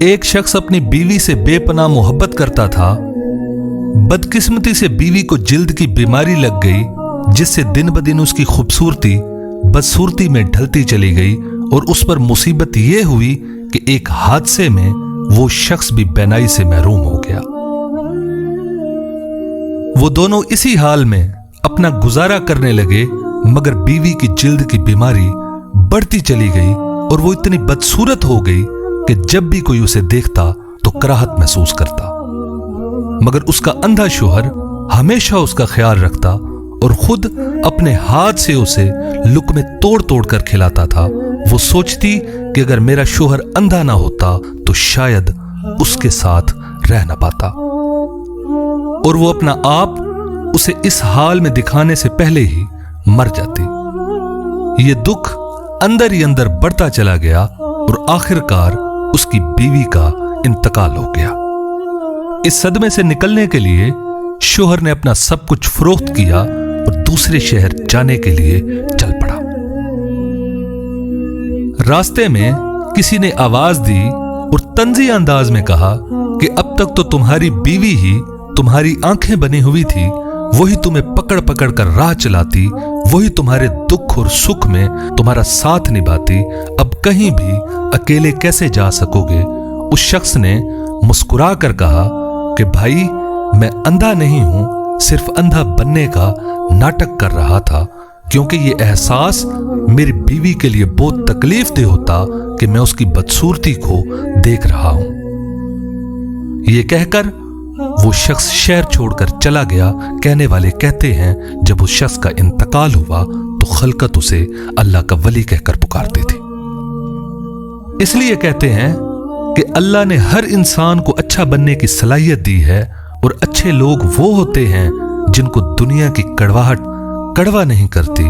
ایک شخص اپنی بیوی سے بے پناہ محبت کرتا تھا۔ بدقسمتی سے بیوی کو جلد کی بیماری لگ گئی، جس سے دن بدن اس کی خوبصورتی بدصورتی میں ڈھلتی چلی گئی، اور اس پر مصیبت یہ ہوئی کہ ایک حادثے میں وہ شخص بھی بینائی سے محروم ہو گیا۔ وہ دونوں اسی حال میں اپنا گزارا کرنے لگے، مگر بیوی کی جلد کی بیماری بڑھتی چلی گئی اور وہ اتنی بدصورت ہو گئی کہ جب بھی کوئی اسے دیکھتا تو کراہت محسوس کرتا، مگر اس کا اندھا شوہر ہمیشہ اس کا خیال رکھتا اور خود اپنے ہاتھ سے اسے لقمے توڑ توڑ کر کھلاتا تھا۔ وہ سوچتی کہ اگر میرا شوہر اندھا نہ ہوتا تو شاید اس کے ساتھ رہ نہ پاتا، اور وہ اپنا آپ اسے اس حال میں دکھانے سے پہلے ہی مر جاتی۔ یہ دکھ اندر ہی اندر بڑھتا چلا گیا اور آخر کار اس کی بیوی کا انتقال ہو گیا۔ اس صدمے سے نکلنے کے لیے شوہر نے اپنا سب کچھ فروخت کیا اور دوسرے شہر جانے کے لیے چل پڑا۔ راستے میں کسی نے آواز دی اور طنزی انداز میں کہا کہ اب تک تو تمہاری بیوی ہی تمہاری آنکھیں بنی ہوئی تھی، وہی تمہیں پکڑ پکڑ کر راہ چلاتی، وہی تمہارے دکھ اور سکھ میں تمہارا ساتھ نبھاتی، اب کہیں بھی اکیلے کیسے جا سکو گے؟ اس شخص نے مسکرا کر کہا کہ بھائی، میں اندھا نہیں ہوں، صرف اندھا بننے کا ناٹک کر رہا تھا، کیونکہ یہ احساس میری بیوی کے لیے بہت تکلیف دہ ہوتا کہ میں اس کی بدصورتی کو دیکھ رہا ہوں۔ یہ کہہ کر وہ شخص شہر چھوڑ کر چلا گیا۔ کہنے والے کہتے ہیں جب اس شخص کا انتقال ہوا تو خلقت اسے اللہ کا ولی کہہ کر پکارتی تھی۔ اس لیے کہتے ہیں کہ اللہ نے ہر انسان کو اچھا بننے کی صلاحیت دی ہے، اور اچھے لوگ وہ ہوتے ہیں جن کو دنیا کی کڑواہٹ کڑوا نہیں کرتی،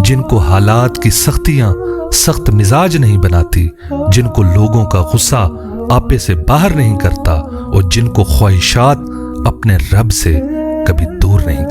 جن کو حالات کی سختیاں سخت مزاج نہیں بناتی، جن کو لوگوں کا غصہ آپے سے باہر نہیں کرتا، اور جن کو خواہشات اپنے رب سے کبھی دور نہیں